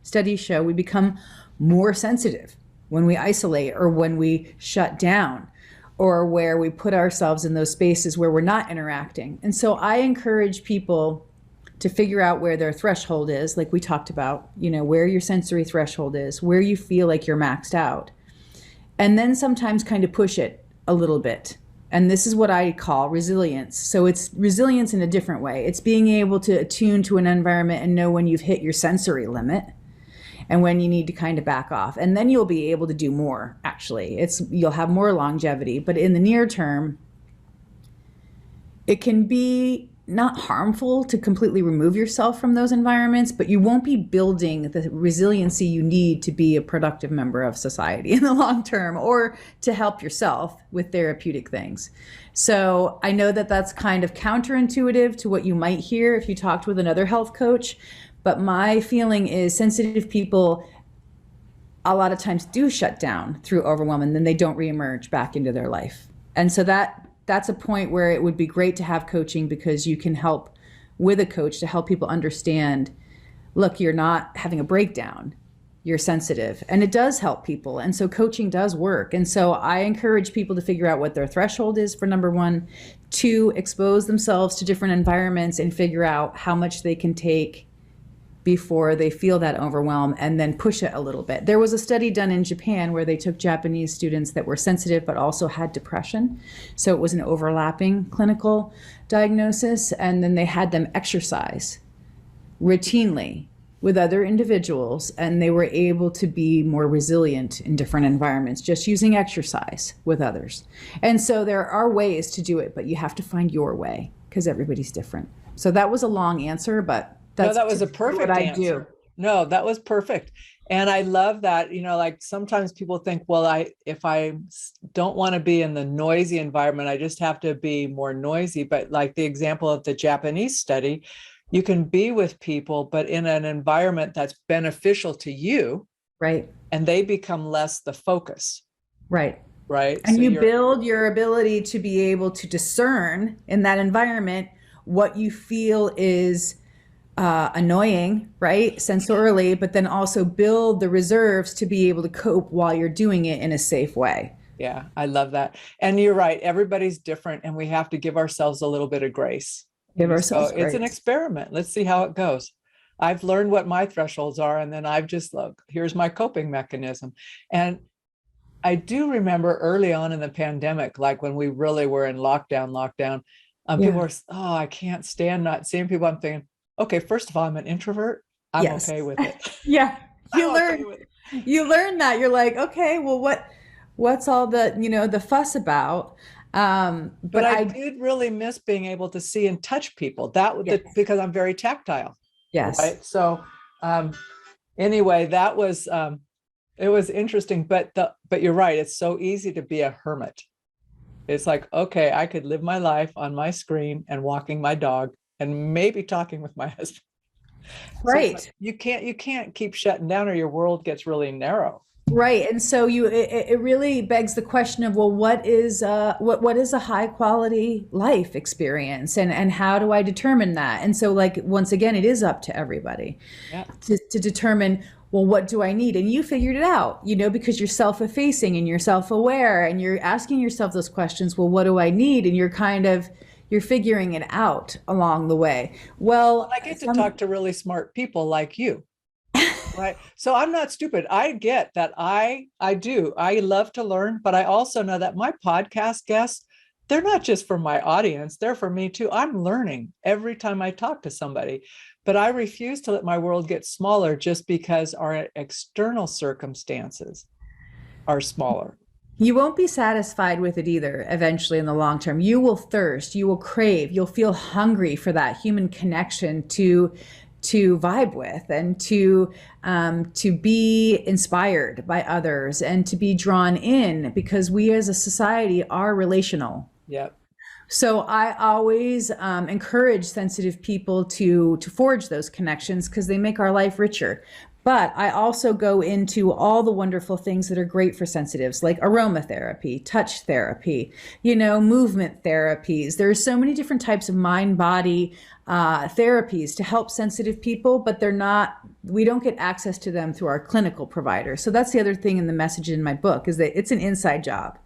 studies show we become more sensitive when we isolate or when we shut down or where we put ourselves in those spaces where we're not interacting. And so I encourage people to figure out where their threshold is, like we talked about, where your sensory threshold is, where you feel like you're maxed out, and then sometimes kind of push it a little bit. And this is what I call resilience. So it's resilience in a different way. It's being able to attune to an environment and know when you've hit your sensory limit and when you need to kind of back off. And then you'll be able to do more, actually. You'll have more longevity. But in the near term, It can be not harmful to completely remove yourself from those environments, but you won't be building the resiliency you need to be a productive member of society in the long term, or to help yourself with therapeutic things. So I know that that's kind of counterintuitive to what you might hear if you talked with another health coach, but my feeling is sensitive people a lot of times do shut down through overwhelm, and then they don't reemerge back into their life. And so that's a point where it would be great to have coaching, because you can help with a coach to help people understand, look, you're not having a breakdown, you're sensitive, and it does help people. And so coaching does work. And so I encourage people to figure out what their threshold is for number one, to expose themselves to different environments and figure out how much they can take before they feel that overwhelm, and then push it a little bit. There was a study done in Japan where they took Japanese students that were sensitive but also had depression. So it was an overlapping clinical diagnosis, and then they had them exercise routinely with other individuals, and they were able to be more resilient in different environments just using exercise with others. And so there are ways to do it, but you have to find your way, because everybody's different. So that was a long answer, but that was a perfect answer. Do. No, that was perfect. And I love that, like sometimes people think, well, if I don't want to be in the noisy environment, I just have to be more noisy. But like the example of the Japanese study, you can be with people, but in an environment that's beneficial to you. Right. And they become less the focus. Right. Right. And so you build your ability to be able to discern in that environment what you feel is annoying, right, sensorially, but then also build the reserves to be able to cope while you're doing it in a safe way. Yeah, I love that. And you're right. Everybody's different, and we have to give ourselves a little bit of grace. Grace. It's an experiment. Let's see how it goes. I've learned what my thresholds are, and then I've just here's my coping mechanism. And I do remember early on in the pandemic, like when we really were in lockdown, people were, I can't stand not seeing people. I'm thinking, okay, first of all, I'm an introvert. I'm okay with it. Yeah. You learn that. You're like, okay, well, what's all the, the fuss about? But I did really miss being able to see and touch people because I'm very tactile. Yes. Right. So, anyway, that was, it was interesting, but you're right. It's so easy to be a hermit. It's like, okay, I could live my life on my screen and walking my dog and maybe talking with my husband. Right. So you can't keep shutting down, or your world gets really narrow. Right. And so it really begs the question of, well, what is a high quality life experience, and how do I determine that? And so, like, once again, it is up to everybody to determine, well, what do I need? And you figured it out, because you're self-effacing and you're self-aware and you're asking yourself those questions. Well, what do I need? And you're figuring it out along the way. Well, I get to talk to really smart people like you, right? So I'm not stupid. I get that. I love to learn, but I also know that my podcast guests, they're not just for my audience, they're for me too. I'm learning every time I talk to somebody, but I refuse to let my world get smaller just because our external circumstances are smaller. You won't be satisfied with it either eventually in the long term. You will thirst, you will crave, you'll feel hungry for that human connection to vibe with, and to be inspired by others, and to be drawn in, because we as a society are relational. Yep. So I always encourage sensitive people to forge those connections, because they make our life richer. But I also go into all the wonderful things that are great for sensitives, like aromatherapy, touch therapy, movement therapies. There are so many different types of mind-body therapies to help sensitive people, but we don't get access to them through our clinical providers. So that's the other thing in the message in my book, is that it's an inside job.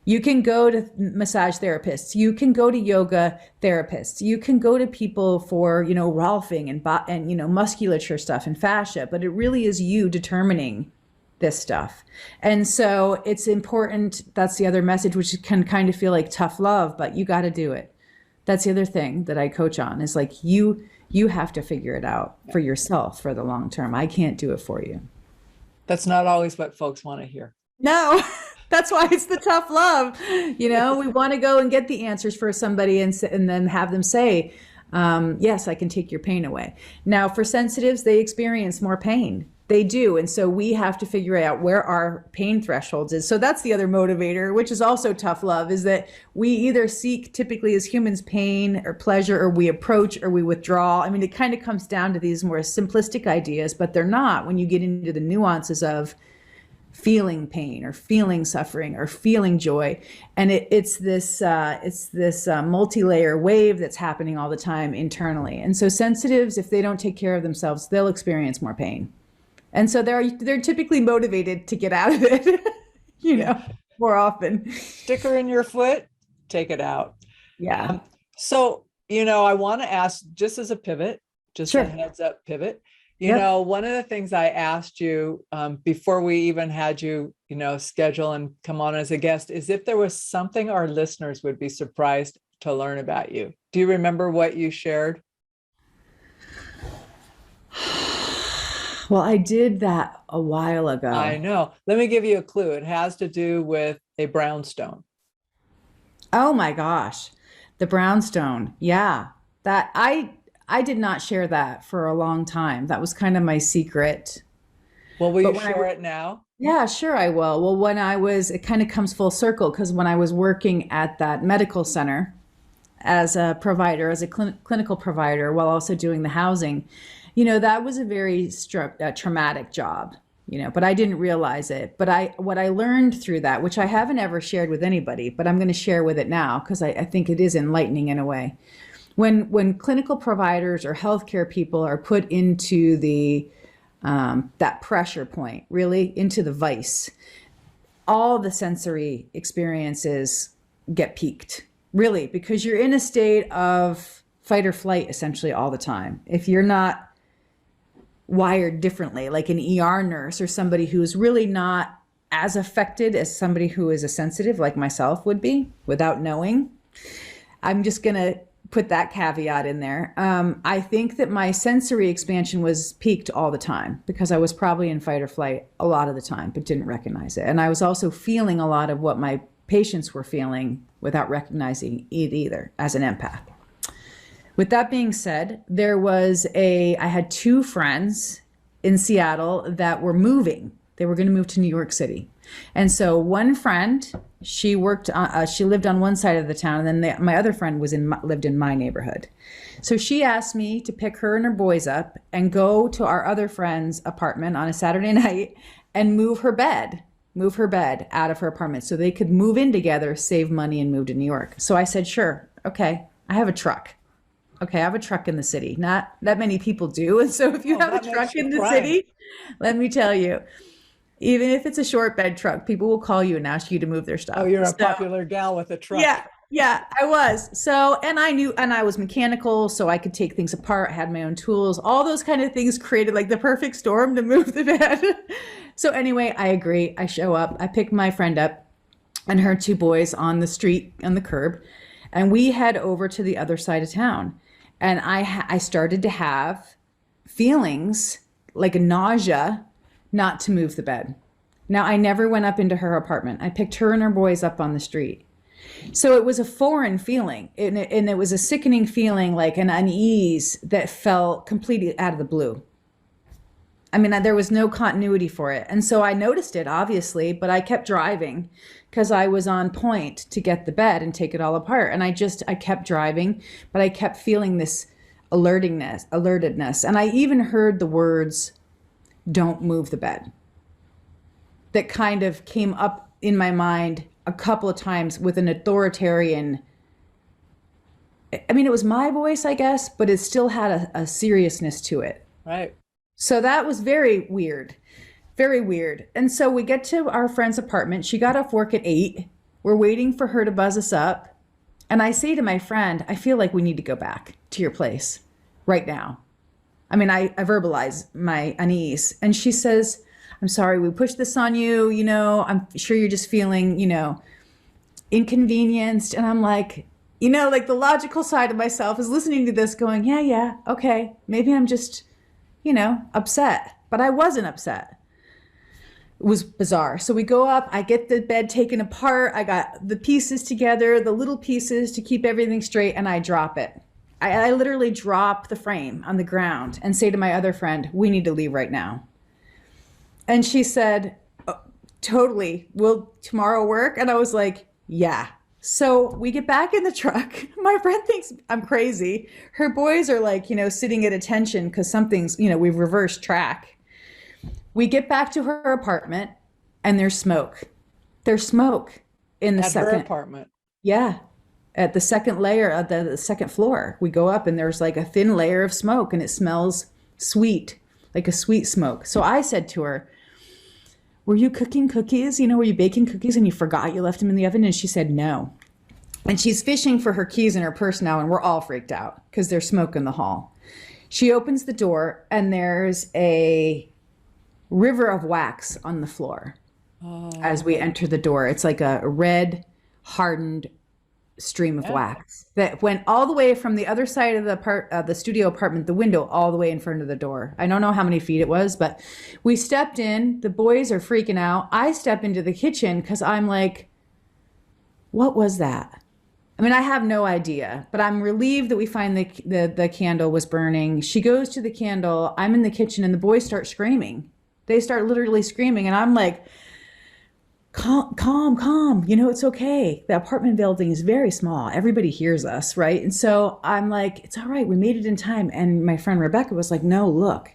You can go to massage therapists. You can go to yoga therapists. You can go to people for, rolfing and musculature stuff and fascia, but it really is you determining this stuff. And so it's important. That's the other message, which can kind of feel like tough love, but you got to do it. That's the other thing that I coach on, is like, you have to figure it out for yourself for the long term. I can't do it for you. That's not always what folks want to hear. No. That's why it's the tough love. You know, we want to go and get the answers for somebody and then have them say, yes, I can take your pain away. Now, for sensitives, they experience more pain. They do. And so we have to figure out where our pain thresholds is. So that's the other motivator, which is also tough love, is that we either seek, typically as humans, pain or pleasure, or we approach or we withdraw. I mean, it kind of comes down to these more simplistic ideas, but they're not when you get into the nuances of feeling pain or feeling suffering or feeling joy. And it's this multi-layer wave that's happening all the time internally. And so sensitives, if they don't take care of themselves, they'll experience more pain. And so they're typically motivated to get out of it, you know, more often. Sticker in your foot, take it out. Yeah. So, you know, I want to ask, just as a pivot, just Sure. a heads up pivot, you know, one of the things I asked you before we even had you, you know, schedule and come on as a guest is if there was something our listeners would be surprised to learn about you. Do you remember what you shared? Well, I did that a while ago. I know. Let me give you a clue. It has to do with a brownstone. Oh my gosh. The brownstone. Yeah. That I did not share that for a long time. That was kind of my secret. Well, will you share it now? Yeah, sure I will. Well, it kind of comes full circle because when I was working at that medical center as a provider, as a clinical provider, while also doing the housing, you know, that was a very traumatic job, you know, but I didn't realize it. But what I learned through that, which I haven't ever shared with anybody, but I'm going to share with it now because I think it is enlightening in a way. When clinical providers or healthcare people are put into that pressure point, really into the vice, all the sensory experiences get peaked, really, because you're in a state of fight or flight essentially all the time. If you're not wired differently, like an ER nurse or somebody who's really not as affected as somebody who is a sensitive like myself would be without knowing. I'm just going to put that caveat in there. I think that my sensory expansion was peaked all the time because I was probably in fight or flight a lot of the time, but didn't recognize it. And I was also feeling a lot of what my patients were feeling without recognizing it either as an empath. With that being said, I had two friends in Seattle that were moving. They were going to move to New York City. And so one friend, she lived on one side of the town, and then my other friend lived in my neighborhood. So she asked me to pick her and her boys up and go to our other friend's apartment on a Saturday night and move her bed out of her apartment so they could move in together, save money, and move to New York. So I said, sure, okay, I have a truck. Okay, I have a truck in the city. Not that many people do. And so if you have a truck in the city, let me tell you, even if it's a short bed truck, people will call you and ask you to move their stuff. Oh, you're a popular gal with a truck. Yeah, I was. So, and I was mechanical, so I could take things apart. I had my own tools. All those kind of things created like the perfect storm to move the bed. So anyway, I agree. I show up. I pick my friend up and her two boys on the street, on the curb, and we head over to the other side of town. And I started to have feelings like a nausea not to move the bed. Now, I never went up into her apartment. I picked her and her boys up on the street. So it was a foreign feeling, and it was a sickening feeling, like an unease that felt completely out of the blue. I mean, there was no continuity for it. And so I noticed it, obviously, but I kept driving because I was on point to get the bed and take it all apart. And I kept driving, but I kept feeling this alertedness. And I even heard the words, "Don't move the bed," that kind of came up in my mind a couple of times with an authoritarian, I mean, it was my voice, I guess, but it still had a seriousness to it. Right. So that was very weird, very weird. And so we get to our friend's apartment. She got off work at 8. We're waiting for her to buzz us up. And I say to my friend, I feel like we need to go back to your place right now. I mean, I verbalize my unease. And she says, I'm sorry, we pushed this on you. You know, I'm sure you're just feeling, you know, inconvenienced. And I'm like, you know, like the logical side of myself is listening to this going, yeah, okay, maybe I'm just, you know, upset. But I wasn't upset. It was bizarre. So we go up, I get the bed taken apart. I got the pieces together, the little pieces to keep everything straight, and I drop it. I literally drop the frame on the ground and say to my other friend, we need to leave right now. And she said, oh, totally. Will tomorrow work? And I was like, yeah. So we get back in the truck. My friend thinks I'm crazy. Her boys are like, sitting at attention because something's, we've reversed track. We get back to her apartment and there's smoke. There's smoke in the second. At her apartment. Yeah. At the second layer of the second floor. We go up and there's like a thin layer of smoke and it smells sweet, like a sweet smoke. So I said to her, were you cooking cookies? Were you baking cookies and you forgot you left them in the oven? And she said, no. And she's fishing for her keys in her purse now. And we're all freaked out because there's smoke in the hall. She opens the door and there's a river of wax on the floor as we enter the door. It's like a red, hardened stream of wax that went all the way from the other side of the studio apartment, the window, all the way in front of the door. I don't know how many feet it was, but we stepped in. The boys are freaking out. I step into the kitchen because I'm like, what was that? I mean, I have no idea, but I'm relieved that we find the candle was burning. She goes to the candle. I'm in the kitchen and the boys start screaming. They start literally screaming. And I'm like, calm. It's okay. The apartment building is very small. Everybody hears us, right? And so I'm like, it's all right. We made it in time. And my friend Rebecca was like, no, look.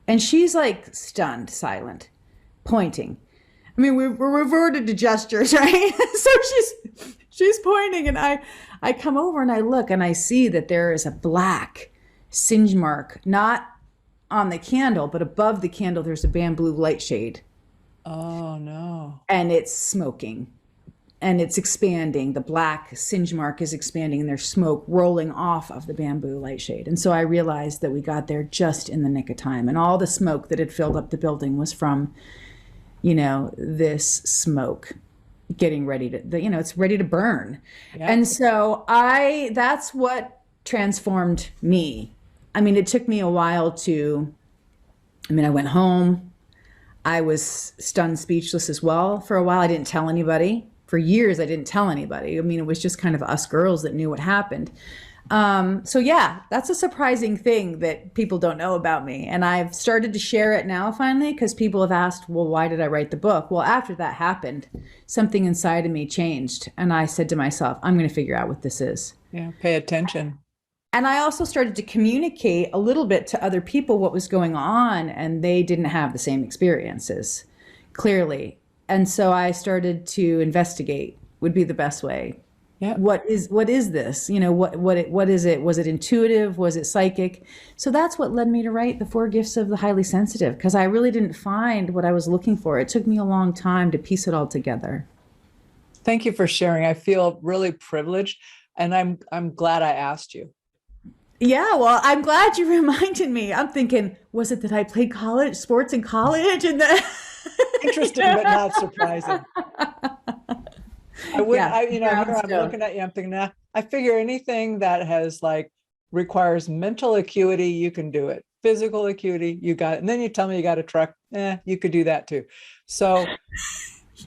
And she's like stunned, silent, pointing. I mean, we're reverted to gestures, right? So she's pointing and I come over and I look and I see that there is a black singe mark, not on the candle, but above the candle, there's a bamboo light shade. Oh, no. And it's smoking and it's expanding. The black singe mark is expanding and there's smoke rolling off of the bamboo light shade. And so I realized that we got there just in the nick of time. And all the smoke that had filled up the building was from, this smoke getting ready to, it's ready to burn. Yep. And so that's what transformed me. I mean, it took me a while I went home. I was stunned, speechless as well. For a while, I didn't tell anybody. For years, I didn't tell anybody. I mean, it was just kind of us girls that knew what happened. So yeah, that's a surprising thing that people don't know about me. And I've started to share it now finally because people have asked, well, why did I write the book? Well, after that happened, something inside of me changed. And I said to myself, I'm going to figure out what this is. Yeah, pay attention. And I also started to communicate a little bit to other people what was going on, and they didn't have the same experiences, clearly. And so I started to investigate, would be the best way. Yeah. What is this? What is it? Was it intuitive? Was it psychic? So that's what led me to write The 4 Gifts of the Highly Sensitive, because I really didn't find what I was looking for. It took me a long time to piece it all together. Thank you for sharing. I feel really privileged, and I'm glad I asked you. Yeah, well, I'm glad you reminded me. I'm thinking, was it that I played sports in college? And Interesting, but not surprising. I'm looking at you, I'm thinking, I figure anything that has requires mental acuity, you can do it. Physical acuity, you got it. And then you tell me you got a truck, you could do that too. So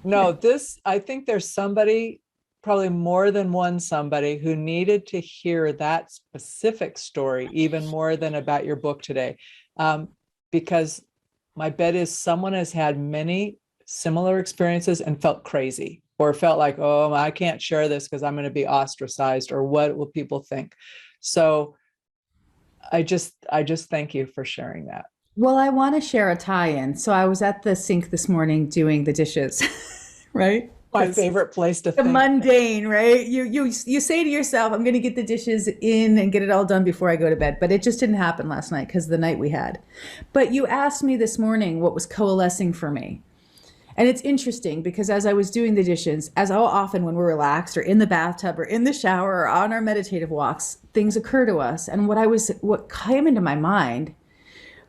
no, I think there's somebody, probably more than one somebody, who needed to hear that specific story even more than about your book today. Because my bet is someone has had many similar experiences and felt crazy, or felt like, oh, I can't share this because I'm going to be ostracized, or what will people think? So I just thank you for sharing that. Well, I want to share a tie-in. So I was at the sink this morning doing the dishes, right? My favorite place to think. The mundane, right? You say to yourself, I'm going to get the dishes in and get it all done before I go to bed. But it just didn't happen last night because of the night we had. But you asked me this morning what was coalescing for me. And it's interesting because as I was doing the dishes, as all often when we're relaxed or in the bathtub or in the shower or on our meditative walks, things occur to us. And what came into my mind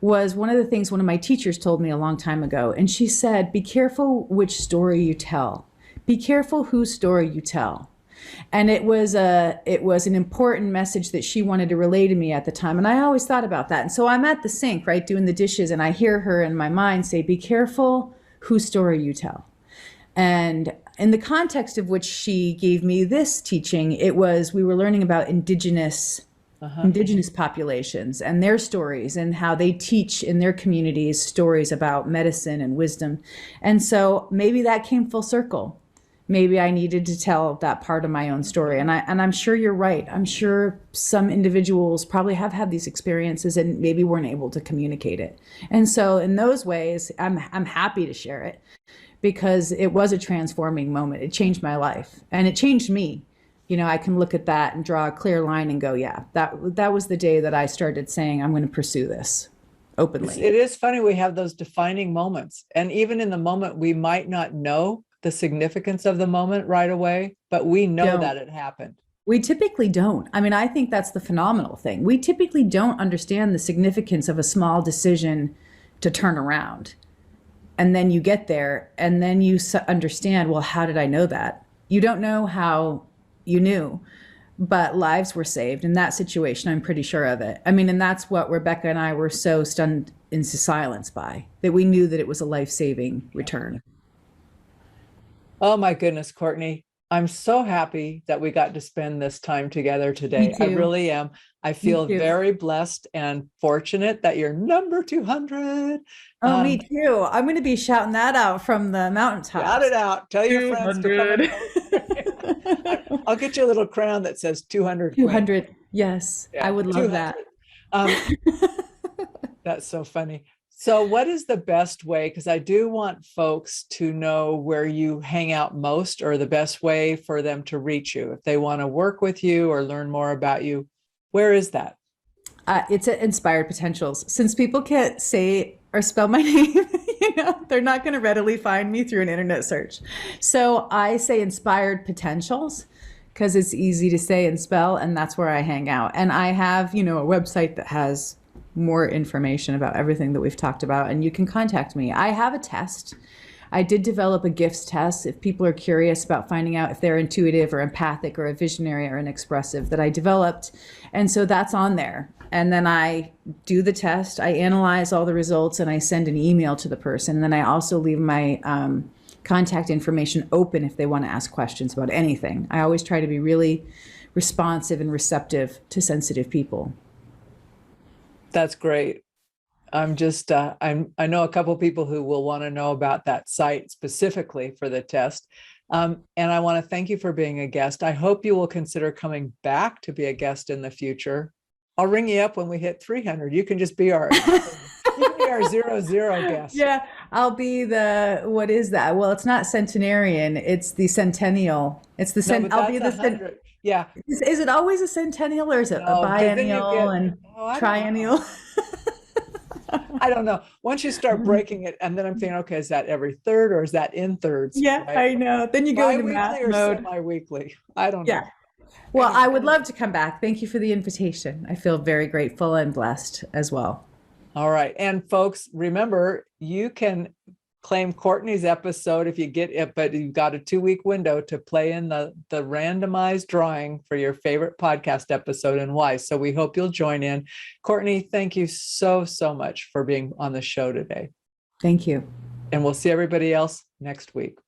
was one of the things one of my teachers told me a long time ago. And she said, be careful which story you tell. Be careful whose story you tell. And it was an important message that she wanted to relay to me at the time. And I always thought about that. And so I'm at the sink, right, doing the dishes, and I hear her in my mind say, be careful whose story you tell. And in the context of which she gave me this teaching, it was, we were learning about indigenous populations and their stories and how they teach in their communities stories about medicine and wisdom. And so maybe that came full circle. Maybe I needed to tell that part of my own story. And I'm sure you're right. I'm sure some individuals probably have had these experiences and maybe weren't able to communicate it. And so in those ways, I'm happy to share it because it was a transforming moment. It changed my life and it changed me. You know, I can look at that and draw a clear line and go, yeah, that was the day that I started saying, I'm going to pursue this openly. It is funny. We have those defining moments. And even in the moment, we might not know the significance of the moment right away, but we know that it happened. We typically don't. I mean, I think that's the phenomenal thing. We typically don't understand the significance of a small decision to turn around. And then you get there and then you understand, well, how did I know that? You don't know how you knew, but lives were saved in that situation. I'm pretty sure of it. I mean, and that's what Rebecca and I were so stunned into silence by, that we knew that it was a life-saving return. Oh my goodness, Courtney. I'm so happy that we got to spend this time together today. I really am. I feel very blessed and fortunate that you're number 200. Oh, me too. I'm going to be shouting that out from the mountaintop. Shout it out. Tell your friends to come. I'll get you a little crown that says 200. 200. Yes, yeah, I would love 200. That. That's so funny. So what is the best way? Because I do want folks to know where you hang out most, or the best way for them to reach you. If they want to work with you or learn more about you, where is that? It's at Inspired Potentials. Since people can't say or spell my name, you know, they're not going to readily find me through an internet search. So I say Inspired Potentials because it's easy to say and spell, and that's where I hang out. And I have, you know, a website that has more information about everything that we've talked about, and you can contact me. I have a test. I did develop a gifts test if people are curious about finding out if they're intuitive or empathic or a visionary or an expressive, that I developed. And so that's on there. And then I do the test, I analyze all the results, and I send an email to the person. And then I also leave my contact information open if they want to ask questions about anything. I always try to be really responsive and receptive to sensitive people. That's great. I'm just, I know a couple of people who will want to know about that site specifically for the test. And I want to thank you for being a guest. I hope you will consider coming back to be a guest in the future. I'll ring you up when we hit 300. You can just be our, 00 guest. Yeah, I'll be the, what is that? Well, it's not centenarian. It's the centennial. It's the I'll be the 100. Yeah. Is it always a centennial, or is it a biennial and triennial? I don't know. Once you start breaking it, and then I'm thinking, okay, is that every third or is that in thirds? Yeah, right? I know. Then you go into math mode. Semi-weekly. I don't know. Yeah. Well, I would love to come back. Thank you for the invitation. I feel very grateful and blessed as well. All right. And folks, remember, you can claim Courtney's episode if you get it, but you've got a 2-week window to play in the randomized drawing for your favorite podcast episode and why. So we hope you'll join in. Courtney, thank you so much for being on the show today. Thank you. And we'll see everybody else next week.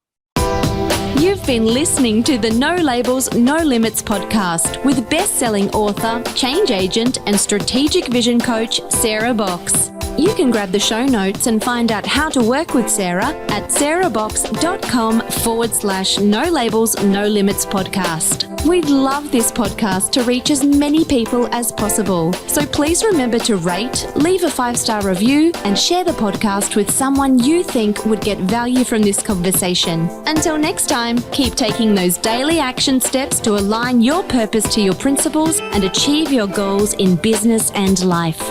You've been listening to the No Labels, No Limits podcast with best-selling author, change agent, and strategic vision coach, Sarah Box. You can grab the show notes and find out how to work with Sarah at sarahbox.com/No Labels, No Limits podcast. We'd love this podcast to reach as many people as possible. So please remember to rate, leave a 5-star review, and share the podcast with someone you think would get value from this conversation. Until next time, keep taking those daily action steps to align your purpose to your principles and achieve your goals in business and life.